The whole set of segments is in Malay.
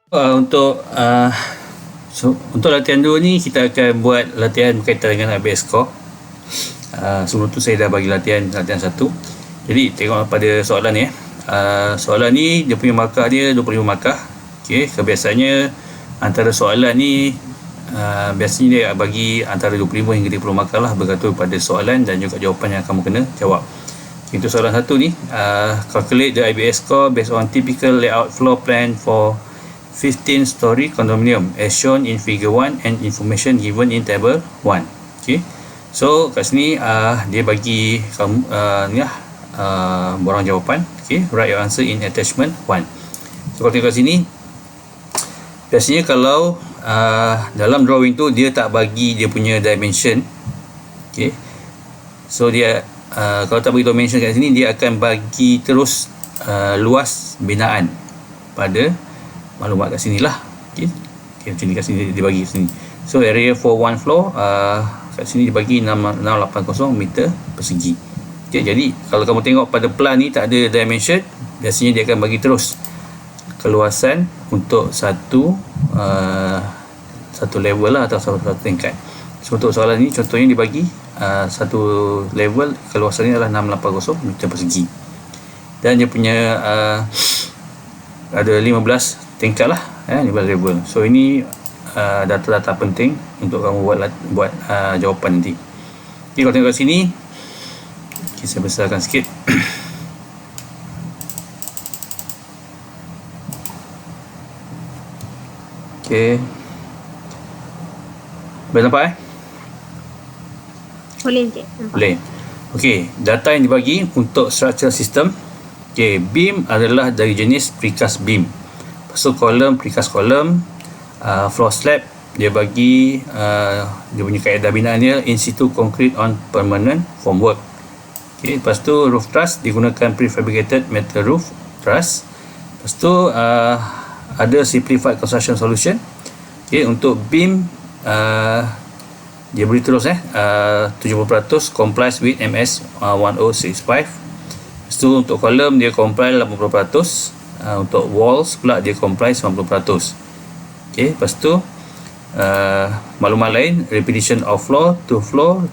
Untuk latihan 2 ni kita akan buat latihan berkaitan dengan IBS Core. Sebelum tu saya dah bagi latihan 1. Jadi tengok pada soalan ni. Soalan ni dia punya markah dia 25 markah. Okey, kebiasaannya antara soalan ni biasanya dia bagi antara 25 hingga 30 markah lah, bergantung pada soalan dan juga jawapan yang kamu kena jawab. Untuk soalan 1 ni, calculate the IBS score based on typical layout floor plan for 15-story condominium as shown in figure 1 and information given in table 1. Okay. So kat sini dia bagi kamu borang jawapan. Okay. Write your answer in attachment 1. So kalau tengok kat sini, biasanya kalau dalam drawing tu dia tak bagi dia punya dimension. Okay. So dia kalau tak bagi dimension kat sini, dia akan bagi terus luas binaan pada maklumat kat sini lah. Okay, macam ni kat sini dia bagi kat sini. So area for one floor kat sini dibagi 680 meter persegi. Okay, jadi kalau kamu tengok pada plan ni tak ada dimension, biasanya dia akan bagi terus keluasan untuk satu level lah, atau satu tingkat. So untuk soalan ni contohnya dibagi satu level, keluasannya adalah 680 meter persegi, dan dia punya ada 15 tingkat lah, 15 level. So ini data-data penting untuk kamu buat jawapan nanti. Okay, kalau tengok kat sini, okay, saya besarkan sikit. Okay, boleh nampak Boleh je. Boleh. Okey, data yang dibagi untuk structural system. Okey, beam adalah dari jenis precast beam. Lepas tu kolom, precast kolom. Floor slab dia bagi dia punya kaedah binaan dia in situ concrete on permanent formwork. Okey, lepas tu roof truss digunakan prefabricated metal roof truss. Lepas tu ada simplified construction solution. Okey, untuk beam dia beri terus 70% complies with MS 1065. Lepas tu untuk kolom dia comply 80%. Untuk walls pula dia comply 90%. Okay, lepas tu maklumat lain, repetition of floor to floor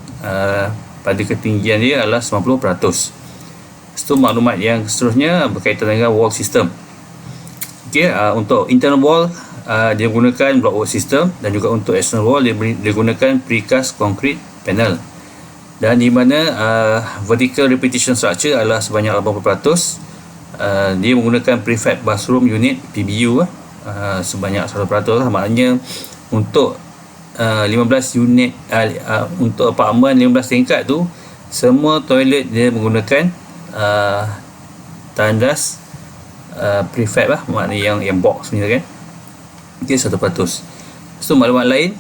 pada ketinggian dia adalah 90%. Lepas tu maklumat yang seterusnya berkaitan dengan wall system. Okay, untuk internal wall dia gunakan block work system, dan juga untuk external wall dia gunakan precast concrete panel, dan di mana vertical repetition structure adalah sebanyak 80%. Dia menggunakan prefab bathroom unit PBU sebanyak 100% lah. Maknanya untuk 15 unit untuk apartmen 15 tingkat tu, semua toilet dia menggunakan tandas prefab lah, maknanya yang box punya kan. Okay, 100%. So maklumat lain,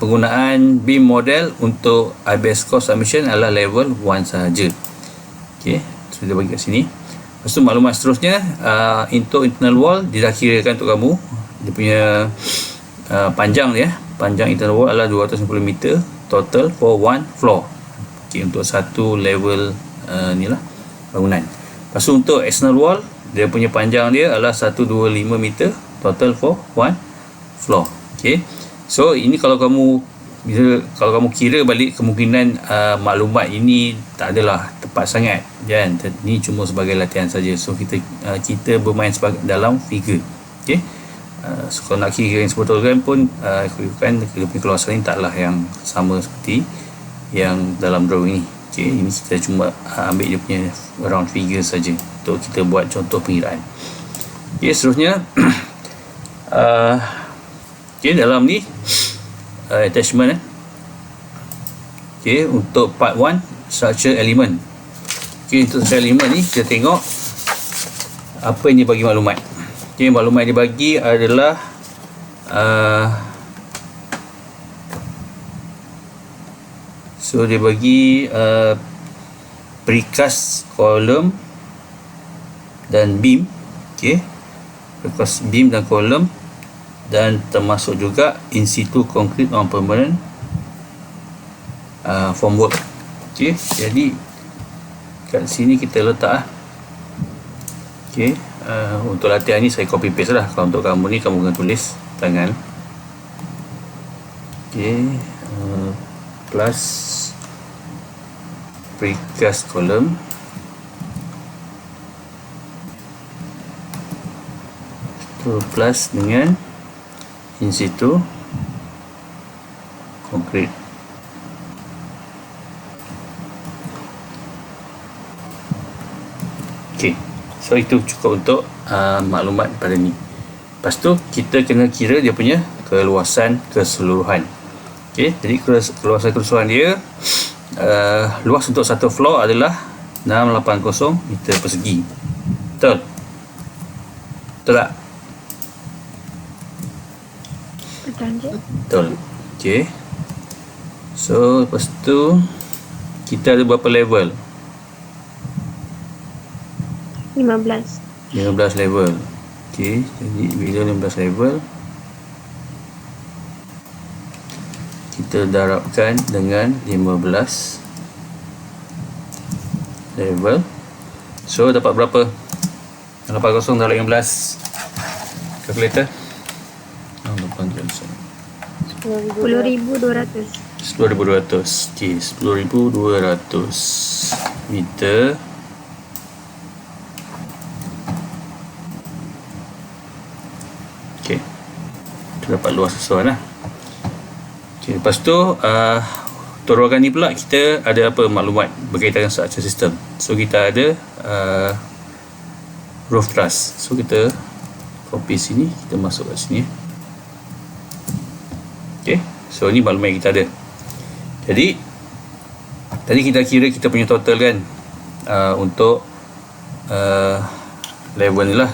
penggunaan beam model untuk IBS core submission adalah level 1 sahaja. Okay, so dia bagi kat sini. Lepas tu maklumat seterusnya, untuk internal wall dia dah kirakan untuk kamu. Dia punya panjang dia, panjang internal wall adalah 250 meter total for one floor. Okay, untuk satu level ni lah bangunan. Lepas tu untuk external wall, dia punya panjang dia adalah 125 meter total for one floor. Okay, so ini kalau kamu kira balik, kemungkinan maklumat ini tak adalah tepat sangat kan. Ini cuma sebagai latihan saja. So kita bermain dalam figure. Okay, so kalau nak kira yang sebetulkan pun ikutkan dia punya keluasan ini taklah yang sama seperti yang dalam drawing ni. Okay, ini kita cuma ambil dia punya round figure saja untuk kita buat contoh pengiraan. Okay, seterusnya okay, dalam ni attachment okay, untuk part 1 structure element. Okay, untuk structure element ni kita tengok apa yang dia bagi maklumat. Okay, maklumat yang dia bagi adalah so dia bagi precast column dan beam. Okay, precast beam dan column, dan termasuk juga in situ concrete on permanent formwork. Okay, jadi kat sini kita letak okay, untuk latihan ni saya copy paste lah. Kalau untuk kamu ni, kamu kena tulis tangan. Okay, plus precast column itu plus dengan in situ concrete. Okay, so itu cukup untuk maklumat pada ni. Lepas tu kita kena kira dia punya keluasan keseluruhan. Okay, jadi keluasan keseluruhan dia, luas untuk satu floor adalah 680 meter persegi. Betul? Betul tak? Betul. Okay, so lepas tu kita ada berapa level? 15 level. Okay, jadi bila 15 level, kita darabkan dengan 15 level. So dapat berapa? 80 darab 15. Calculator. 10.200. 10.200. Okay, 10.200 meter okay, kita dapat luas keseluruhan lah. Okay, lepas tu untuk ruangan ni pula kita ada apa maklumat berkaitan dengan structure system. So kita ada roof truss. So kita copy sini, kita masuk kat sini. Okay, so ni maklumat yang kita ada. Jadi tadi kita kira kita punya total kan, untuk level ni lah,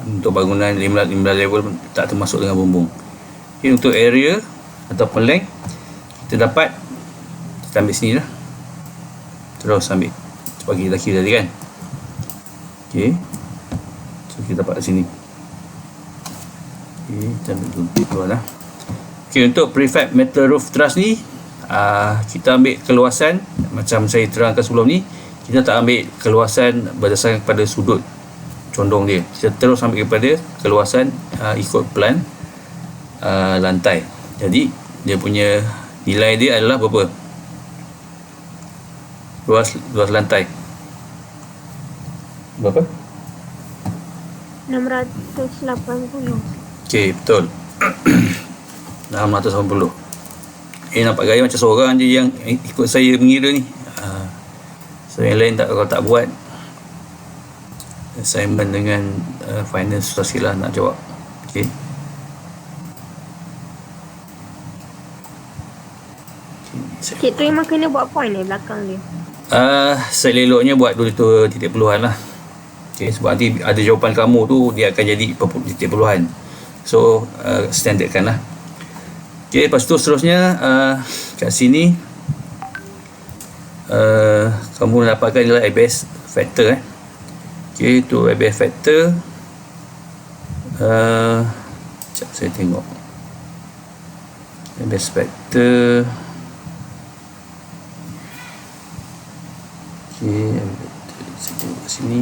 untuk bangunan 15 level tak termasuk dengan bumbung. Okay, untuk area ataupun length kita dapat, kita ambil sini lah, terus ambil sebab kita kira tadi kan. Okay, so kita dapat kat sini. Okay, kita ambil dulu lah. Okay, untuk prefab metal roof truss ni, kita ambil keluasan macam saya terangkan sebelum ni. Kita tak ambil keluasan berdasarkan kepada sudut condong dia, kita terus ambil kepada keluasan ikut plan lantai. Jadi dia punya nilai dia adalah berapa? Luas lantai berapa? 680. Okey, betul. 680. Nampak gaya macam seorang je yang ikut saya mengira ni. So yang lain tak, kalau tak buat assignment dengan final susah sikit nak jawab. Okey. Cik tu memang kena buat point belakang dia. Seleloknya buat dua titik puluhan lah. Okay, sebab nanti ada jawapan kamu tu dia akan jadi titik puluhan. So standardkan lah. Okay, lepas tu seterusnya kat sini kamu dapatkan nilai ABS factor. Okay, tu ABS factor. Sekejap saya tengok ABS factor. Okay, saya tengok kat sini.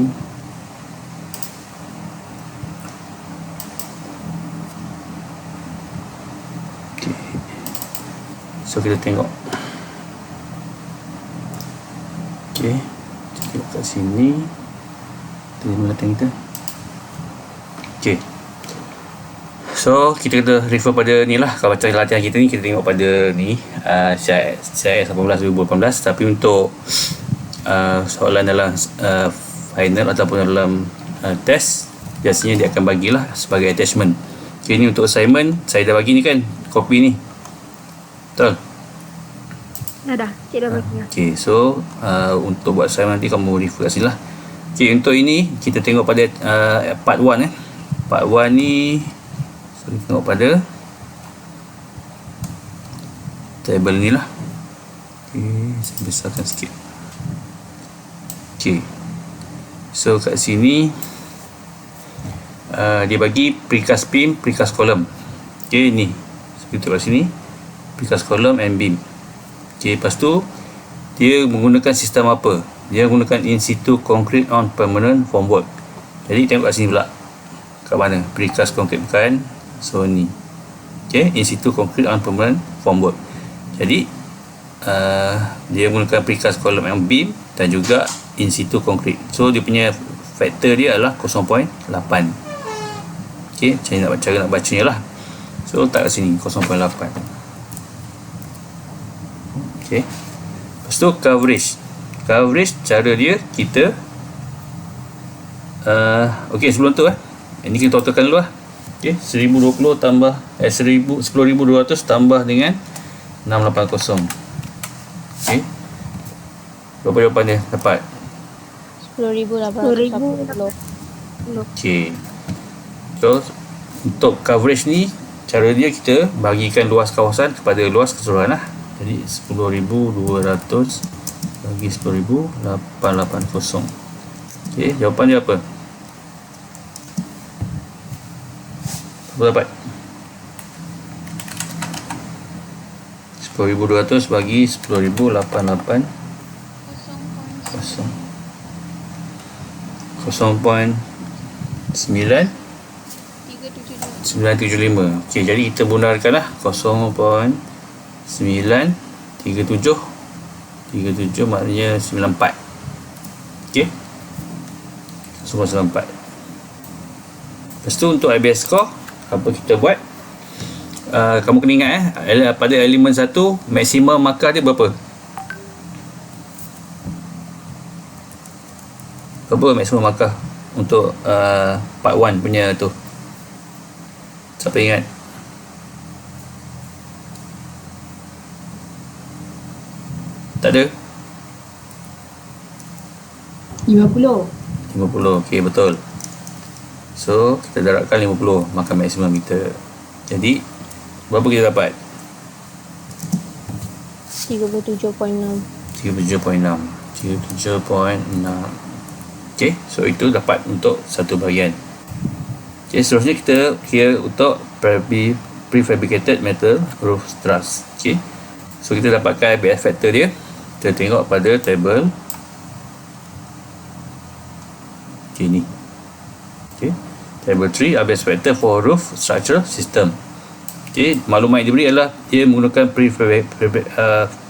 Okay, so kita tengok. Okay, kita tengok kat sini. Tadi mana latihan kita? Okay, so kita kena refer pada ni lah. Kalau macam latihan kita ni, kita tengok pada ni CIS 18 2018. Tapi untuk soalan dalam final ataupun dalam test, biasanya dia akan bagilah sebagai attachment. Okay, ni untuk assignment saya dah bagi ni kan, copy ni. Betul? Dah, cik dah bagi. Okay, so untuk buat assignment nanti kamu refer kat sini lah. Okay, untuk ini kita tengok pada part 1 Part 1 ni, so kita tengok pada table ni lah. Okay, saya besarkan sikit. Okay, so kat sini dia bagi precast beam, precast column. Okay, ni seperti kat sini precast column and beam. Okay, lepas tu dia menggunakan sistem apa? Dia menggunakan in situ concrete on permanent formwork. Jadi tengok kat sini pula, kat mana precast concrete bukan. So ni, okay, in situ concrete on permanent formwork. Jadi dia menggunakan precast column and beam dan juga in situ concrete. So dia punya faktor dia adalah 0.8. Okay, cara nak bacanya lah. So letak kat sini 0.8. Okay, lepas tu coverage. Cara dia kita okay, sebelum tu ini kita totalkan dulu lah. Okay, 1020 tambah 10,200 tambah dengan 680. Okay, berapa jawapan dia dapat? 10,880. Okay, so untuk coverage ni, cara dia kita bagikan luas kawasan kepada luas keseluruhan lah. Jadi 10,200 bagi 10,880. Okay, jawapan dia apa? Apa dapat? 10,200 bagi 10,880. 0.975. Okey, jadi kita benarkan lah 0.937. 37 maknanya 94. Okey, 0.94. Lepas tu untuk IBS score, apa kita buat? Kamu kena ingat pada elemen 1 maksimum markah dia berapa? Berapa maksimum markah untuk part 1 punya tu? Siapa ingat? Tak ada? 50. 50. Okey, betul. So kita darabkan 50 markah maksimum kita. Jadi berapa kita dapat? 37.6. 37.6. Okey, so itu dapat untuk satu bahagian. Okey, seterusnya kita kira untuk prefabricated metal roof truss. Okey, so kita dapatkan ABS factor dia. Kita tengok pada table. Okey, ni. Okey, table 3, ABS factor for roof structural system. Okey, maklumat yang diberi adalah dia menggunakan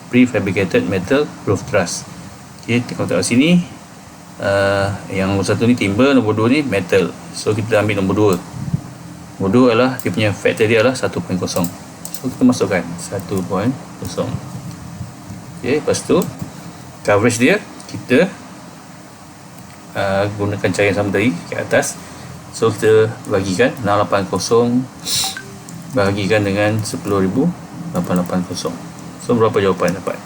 prefabricated metal roof truss. Okey, tengok kat sini. Yang nombor 1 ni timber, nombor 2 ni metal. So kita ambil nombor 2. Nombor 2 adalah dia punya factor dia adalah 1.0. So kita masukkan 1.0. Okey, lepas tu coverage dia kita gunakan cara yang sama tadi kat atas. So kita bagikan 680 bahagikan dengan 10,880. So berapa jawapan dapat?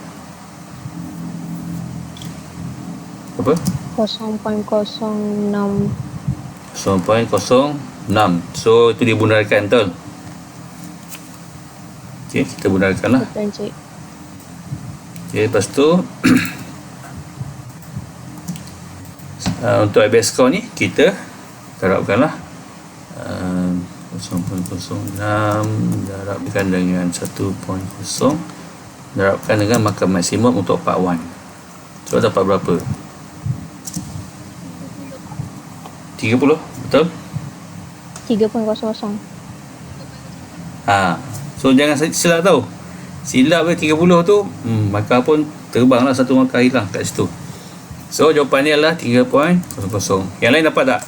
Berapa? 0.06. 0.06. So itu dia benarkan, betul? Okey, kita benarkan lah. Betul, Encik. Okey, lepas tu untuk ABS score ni kita darabkan lah 0.06 darabkan dengan 1.0 darabkan dengan markah maksimum untuk part 1. So dapat berapa? 30, betul? 3.00. So jangan silap tau. Silap dia 30 tu, markah pun terbang lah, satu markah hilang kat situ. So jawapan ni adalah 3.00. Yang lain dapat tak?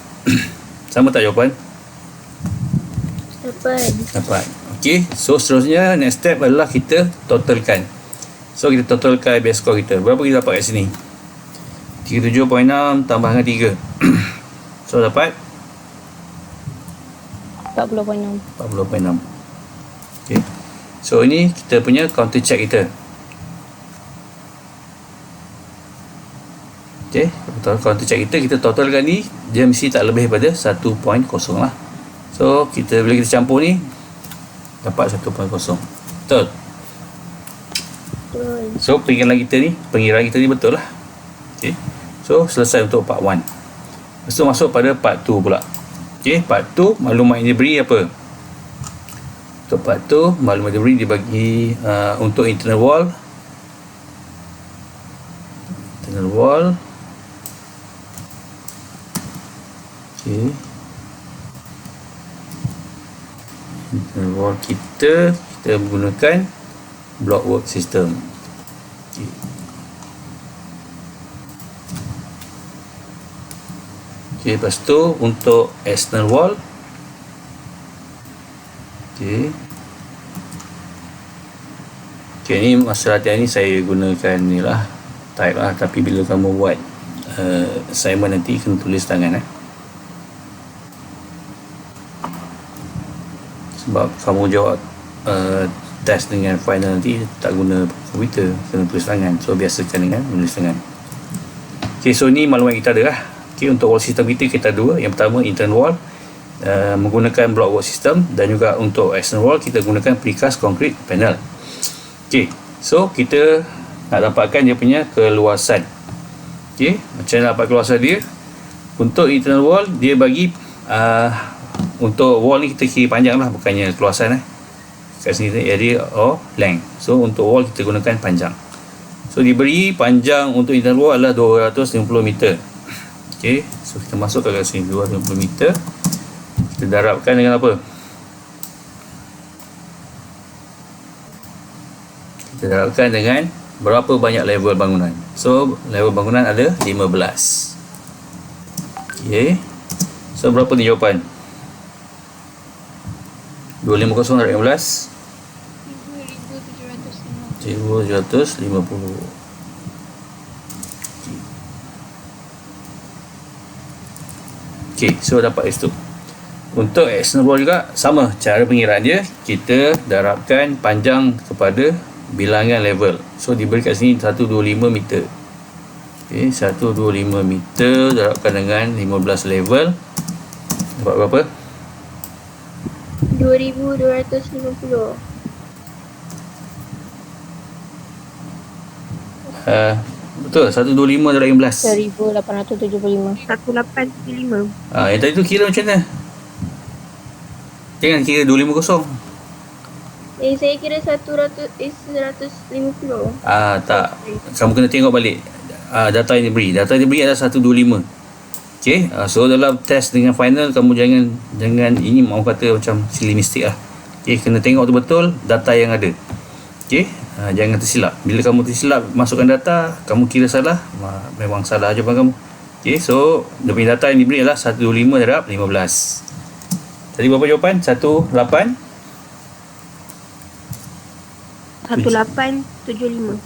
Sama tak jawapan? Dapat. Okey, so seterusnya next step adalah kita totalkan. So kita totalkan ABS score kita. Berapa kita dapat kat sini? 37.6 tambah dengan 3. So dapat 40.6. 40.6. Okey. So ini kita punya counter check kita. Okey, counter check kita totalkan ni dia mesti tak lebih pada 1.0 lah. So kita bila kita campur ni dapat 1.0. Betul? So pengiraan kita ni betul lah. Okey. So selesai untuk part 1. Lepas tu masuk pada part 2 pula. Okey, part 2 maklumat yang diberi apa? Untuk part 2 maklumat yang diberi dibagi untuk internal wall. Okey. Internal wall kita menggunakan blockwork system. Okey. Okey, lepas tu untuk external wall. Okey. Okey, ni masa latihan ni saya gunakan ni lah, type lah, tapi bila kamu buat assignment nanti kena tulis tangan sebab kamu jawab test dengan final nanti tak guna komputer, kena tulis tangan, so biasakan dengan menulis tangan. Ok, so ni maklumat kita ada lah. Ok, untuk wall system kita ada dua. Yang pertama internal wall menggunakan blockwork system, dan juga untuk external wall kita gunakan precast concrete panel. Ok, so kita nak dapatkan dia punya keluasan. Ok, macam nak dapat keluasan dia. Untuk internal wall dia bagi untuk wall ni kita kira panjang lah, bukannya keluasan kat sini area or length. So untuk wall kita gunakan panjang. So diberi panjang untuk internal wall adalah 250 meter. Ok, so kita masukkan kat sini 250 meter. Kita darabkan dengan apa? Kita darabkan dengan berapa banyak level bangunan. So level bangunan ada 15. Ok, so berapa ni jawapan? 250 darab 15 1750. Ok, so dapat S tu. Untuk external wall juga sama cara pengiraan dia. Kita darabkan panjang kepada bilangan level. So diberi kat sini 125 meter. Ok, 125 meter darabkan dengan 15 level, dapat berapa? 2250. Betul, 125 darab 15. 1875. 1875. Yang tadi tu kira macam mana? Jangan kira 250. Saya kira 150. Tak. Kamu kena tengok balik data yang diberi. Data yang diberi adalah 125. Okay, so dalam test dengan final kamu jangan ini mau kata macam silly mistake lah. Okay, kena tengok betul-betul data yang ada. Okay, jangan tersilap. Bila kamu tersilap masukkan data, kamu kira salah, memang salah jawapan kamu. Okay, so dia punya data yang diberi adalah 125 darab 15. Tadi berapa jawapan? 1875.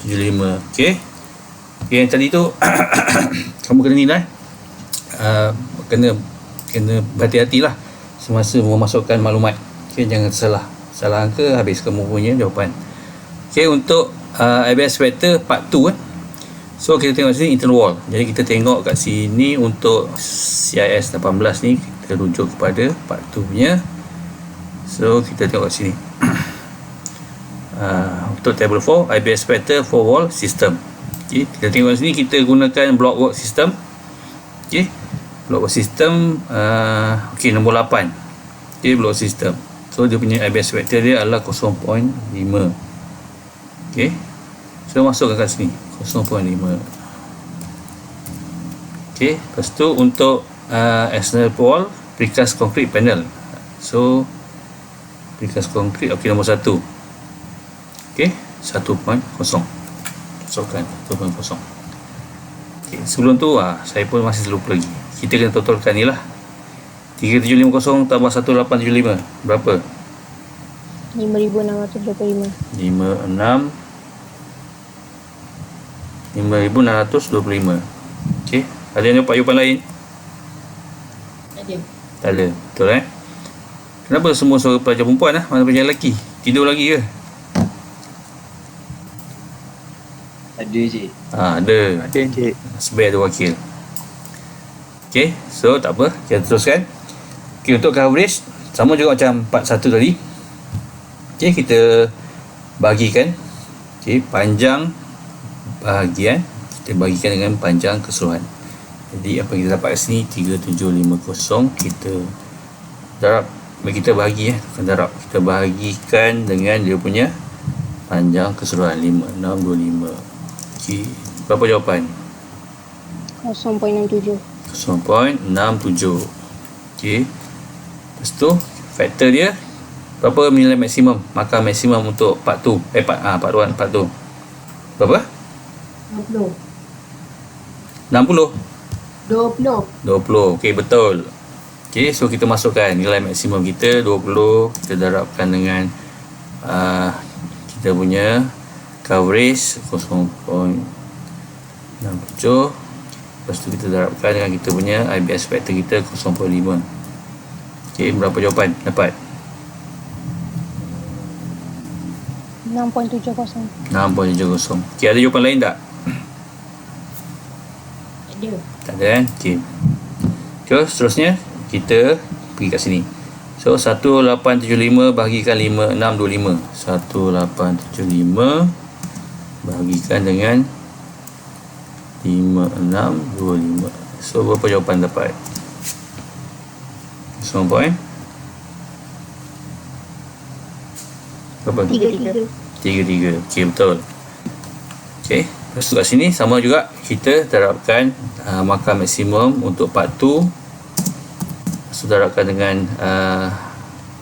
75. Okay, yang tadi tu kamu kena nilai. Kena berhati-hati lah semasa memasukkan maklumat. Okay, jangan salah angka, habis kamu punya jawapan. Okay, untuk ABS factor part 2 so kita tengok sini internal wall. Jadi kita tengok kat sini untuk CIS 18 ni kita rujuk kepada part 2 punya. So kita tengok kat sini untuk table 4 ABS factor for wall system. Okay, kita tengok kat sini kita gunakan blockwork system. Okay, blockwork system nombor 8. Okay, block system. So dia punya ABS factor dia adalah 0.5. Okay, so masukkan kat sini 0.5. Okay, lepas tu untuk external wall precast concrete panel. So precast concrete, okay, nombor 1. Okay, 1.0. Masukkan 1.0. Okay, sebelum tu saya pun masih lupa lagi. Kita kena totalkan ni lah. 3750 tambah 1875 berapa? 5625. 5625. Okey, ada yang dapat jawapan lain? Ada. Tak ada. Betul Kenapa semua suara pelajar perempuan mana pelajar lelaki? Tidur lagi ke? Ada je. Ada. Ada je. Sebaik ada wakil. Okey, so tak apa, kita teruskan. Okey, untuk coverage sama juga macam part 1 tadi. Okey, kita bahagikan. Okey, panjang bahagian kita bahagikan dengan panjang keseluruhan. Jadi apa yang kita dapat kat sini 3750 kita darab, kita bahagi bukan darab, kita bahagikan dengan dia punya panjang keseluruhan 5625. Okey, berapa jawapan? 0.67. 0.67. Okey. Lepas tu faktor dia berapa nilai maksimum? Maka maksimum untuk part 2. Part 1, part 2. Berapa? 20. 60. 20. 20. Okey, betul. Okey, so kita masukkan nilai maksimum kita 20, kita darabkan dengan kita punya coverage 0.67. Lepas tu kita darabkan dengan kita punya IBS factor kita 0.5. Okey, berapa jawapan dapat? 6.70. 6.70. Okey, ada jawapan lain tak? Ada. Tak ada kan? Okey. So, seterusnya kita pergi kat sini. So, 1875 bahagikan 5625. 1875 bahagikan dengan 5625. So, berapa jawapan dapat? 0 point? Berapa? 33. 33. Okey, betul. Okey, lepas tu kat sini sama juga kita terapkan markah maksimum untuk part 2. Lepas tu terapkan dengan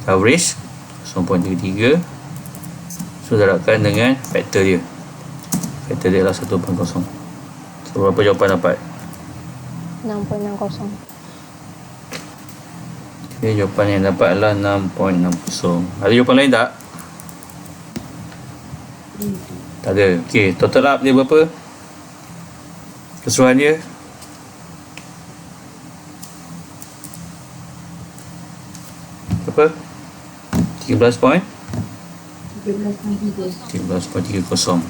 coverage 0.33. So terapkan dengan faktor dia. Faktor dia adalah 1.0. So berapa jawapan dapat? 6.60. Okay, jawapan yang dapat adalah 6.60. Ada jawapan lain tak? Tak ada. Okey, total up dia berapa? Keseluruhan dia? Berapa? 13 point? 13.30.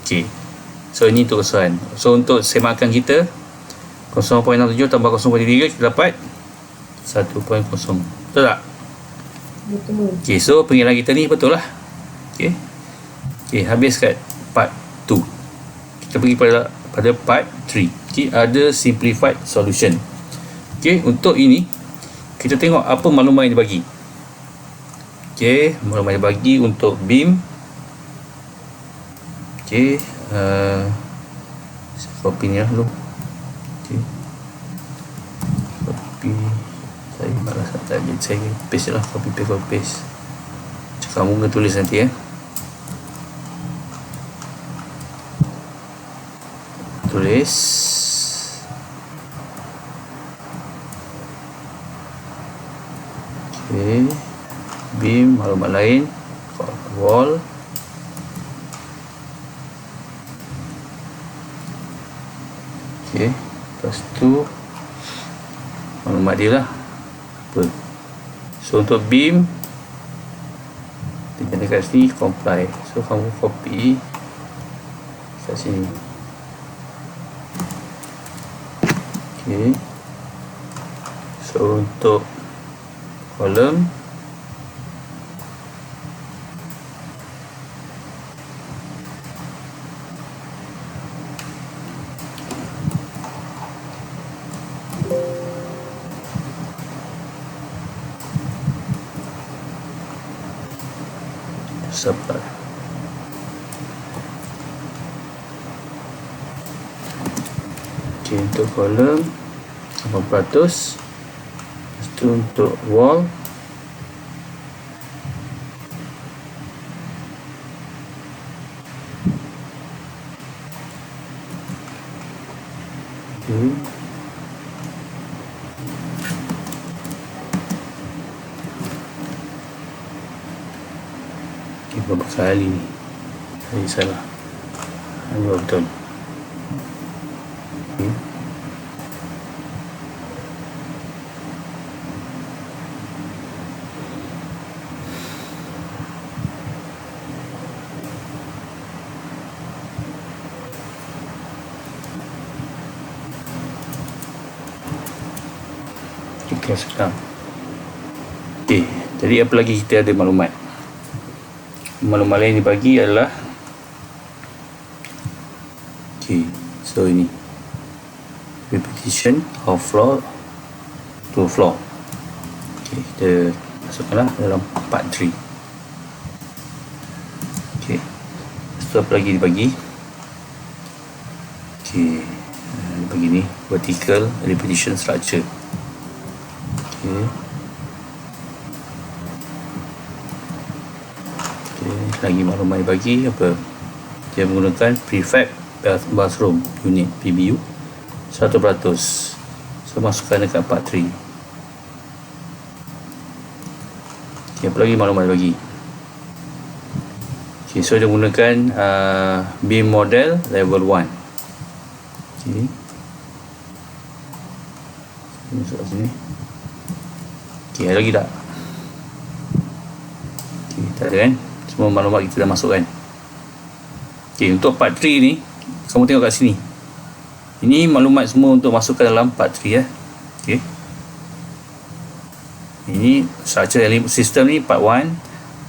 Okey. So ini untuk keseluruhan. So untuk semakan kita 0.67 tambah 0.3 kita dapat 1.0. Betul tak? Betul. Okey, so pengiraan kita ni betul lah. Okey. Okey, habis kat part 2. Kita pergi pada part 3. Okey, ada simplified solution. Okey, untuk ini kita tengok apa maklumat yang dibagi. Okey, maklumat yang dibagi untuk beam. Okey, saya copy ni dulu. Okey. Copy. Saya malas tak ada. Saya paste lah, copy paste. Cakap muka tulis nanti tulis. Okey, beam, maklumat lain, wall. Okey, lepas tu maklumat dia lah apa. So untuk beam dia dekat sini comply. So kamu copy kat sini. Okay. So untuk kolom supply. Okay, untuk kolom 8%. Lepas tu untuk wall okay. Okay, berapa kali ni? Saya salah. Ini betul. Okay. Okay, sekarang. Okay, jadi apa lagi kita ada maklumat? Maklumat lain dibagi adalah okay, so ini repetition of floor to floor. Okay, kita masukkanlah dalam part 3. Okay, so apa lagi dibagi? Okay, begini vertical repetition structure. Okey. Lagi maklumat bagi apa? Dia menggunakan prefab bathroom unit PBU 100%. So masukkan dekat part 3. Okay, apa lagi maklumat bagi? Okay, so dia menggunakan beam model level 1. Okay. Masuk kat sini. Okay, ada lagi tak? Okay, tak ada kan? Semua maklumat kita dah masuk kan? Okay, untuk part 3 ni, kamu tengok kat sini. Ini maklumat semua untuk masukkan dalam part 3 ya. Okay. Ini structure element system ni part 1,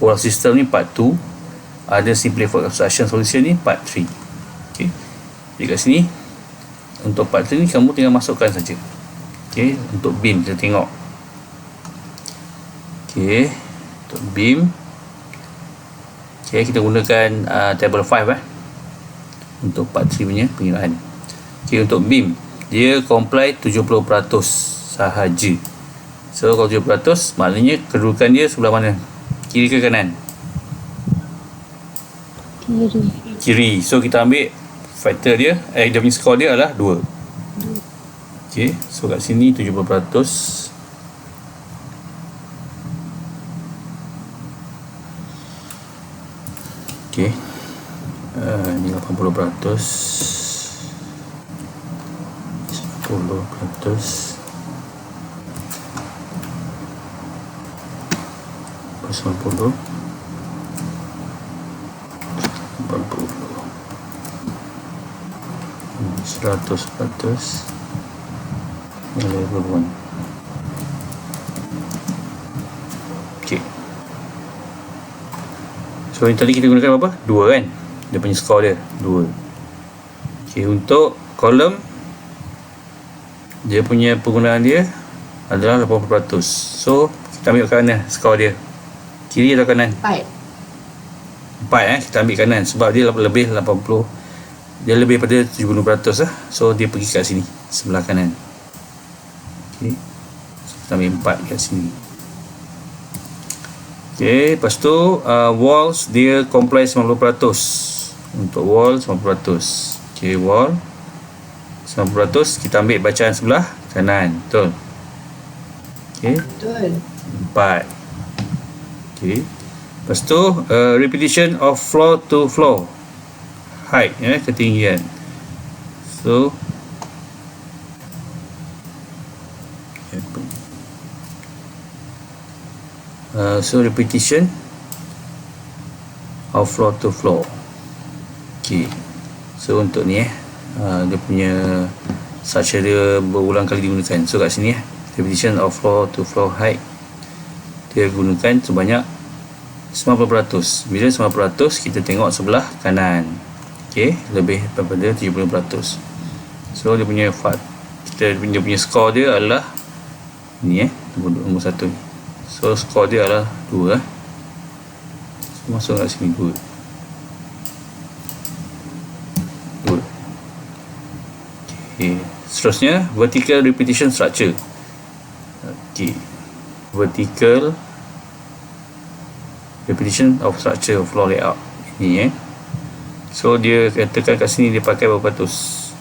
wall system ni part 2, ada simplified construction solution ni part 3. Okay. Jadi kat sini untuk part 3 ni kamu tinggal masukkan saja. Okay. Untuk beam kita tengok. Okay. Untuk beam, okay, kita gunakan table 5 untuk part 3 punya pengiraan. Okay, untuk beam dia comply 70% sahaja. So kalau 70% maknanya kedudukan dia sebelah mana? Kiri ke kanan? Kiri. So kita ambil faktor dia, dia punya skor dia adalah 2. Okay, so kat sini 70%. Okay, ni 80%. 10%. 90, 80, 100% level 1. Okay. So yang tadi kita gunakan apa? 2 kan? Dia punya skor dia 2. Okay, untuk kolom dia punya penggunaan dia adalah 80%. So kita ambil kat mana skor dia? Kiri atau kanan? 4. 4 kita ambil kanan sebab dia lebih 80. Dia lebih pada 70% lah. So dia pergi kat sini sebelah kanan. Okay. So, kita ambil 4 kat sini. Okay, lepas tu walls dia comply 90%. Untuk wall 90%. Okay, wall 90% kita ambil bacaan sebelah kanan. Betul? Okay, Betul. 4. Okay. Lepas tu repetition of floor to floor height, ketinggian. So repetition of floor to floor. Okay. So untuk ni dia punya structure dia berulang kali digunakan. So kat sini repetition of floor to floor height dia gunakan sebanyak 90%. Bila 90% kita tengok sebelah kanan. Okey, lebih daripada 70%. So dia punya dia punya skor dia adalah ni nombor 1 ni. So skor dia adalah 2 So masuk kat sini 2. Okey, seterusnya vertical repetition structure. Okey, vertical repetition of structure floor layout ni so dia katakan kat sini dia pakai berapa pertus?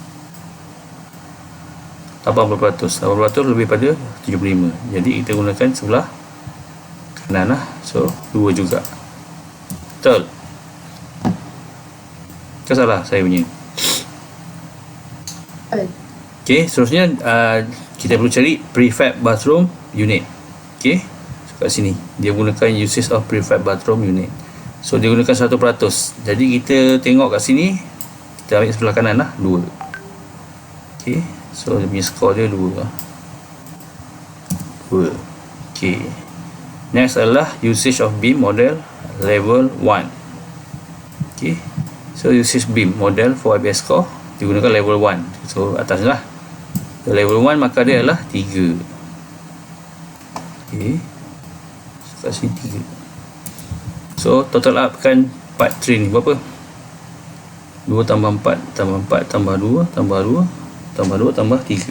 80%. 80% lebih pada 75. Jadi kita gunakan sebelah kanan lah. So 2 juga. Betul? Ke salah saya punya? Okay, seterusnya kita perlu cari prefab bathroom unit. Okay, so kat sini dia gunakan usage of prefab bathroom unit. So dia gunakan 100%. Jadi kita tengok kat sini, kita ambil sebelah kanan lah 2. Okay, so dia punya skor dia 2 lah. 2. Okay, next adalah usage of beam model level 1. Okay, so usage beam model for IBS score digunakan level 1. So atas lah level 1 maka dia adalah 3. Okay, so kat sini 3. So total up kan part 3 ni berapa? 2 tambah 4 tambah 4 tambah 2 tambah 2 tambah 2 tambah 3.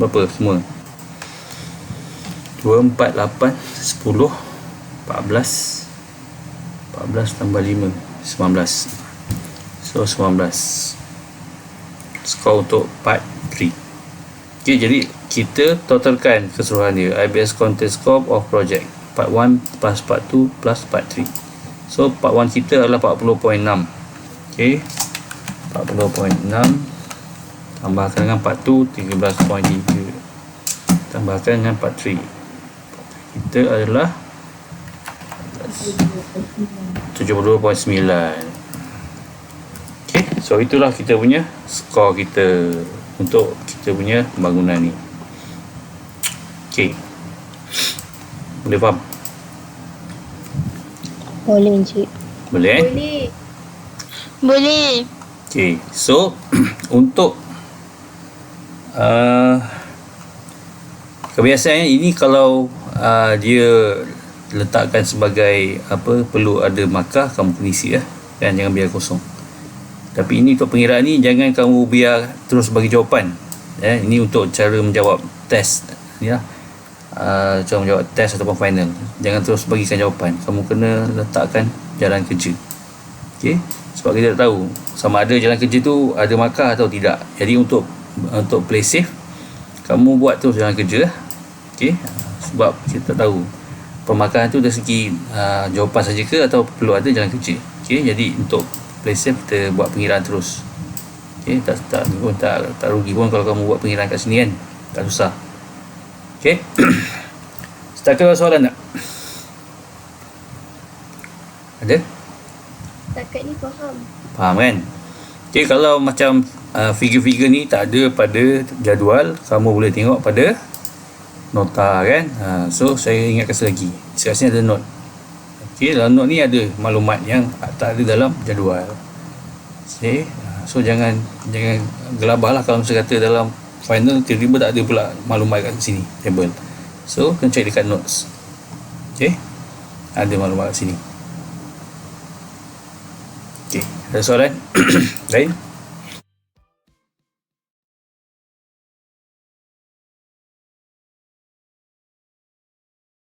Berapa semua? 2, 4, 8, 10, 14 tambah 5, 19. So 19 skor untuk part 3. Okay, jadi kita totalkan keseluruhan dia, IBS content scope of project part 1 plus part 2 plus part 3. So part 1 kita adalah 40.6. Okay, 40.6 tambahkan dengan part 2 13.3, tambahkan dengan part 3 kita adalah 72.9. Okay, so itulah kita punya skor kita untuk kita punya pembangunan ni. Okay, boleh faham? Boleh Encik. Boleh eh? Boleh. Boleh. Okay, so untuk kebiasaannya ini kalau dia letakkan sebagai apa, perlu ada markah, kamu kena isi kan, jangan biar kosong. Tapi ini untuk pengiraan ni jangan kamu biar terus bagi jawapan. Ini untuk cara menjawab test ya. Cara menjawab test ataupun final. Jangan terus bagikan jawapan. Kamu kena letakkan jalan kerja. Okey, sebab kita tak tahu sama ada jalan kerja tu ada markah atau tidak. Jadi untuk play safe, kamu buat terus jalan kerja. Okey, sebab kita tak tahu pemarkahan tu dari segi jawapan saja ke atau perlu ada jalan kerja. Okey, jadi untuk play safe kita buat pengiraan terus. Okey, tak rugi pun kalau kamu buat pengiraan kat sini kan. Tak susah. Okey. Setakat soalan tak? Ada? Setakat ni faham. Faham kan? Okey, kalau macam figure-figure ni tak ada pada jadual, kamu boleh tengok pada nota kan. So saya ingatkan sekali lagi, kat sini ada note. Okey, dalam note ni ada maklumat yang tak ada dalam jadual. Okey, so jangan gelabahlah kalau saya kata dalam final tiba-tiba tak ada pula maklumat kat sini table. So kena cek dekat notes. Okey, ada maklumat kat sini. Okey, ada soalan lain?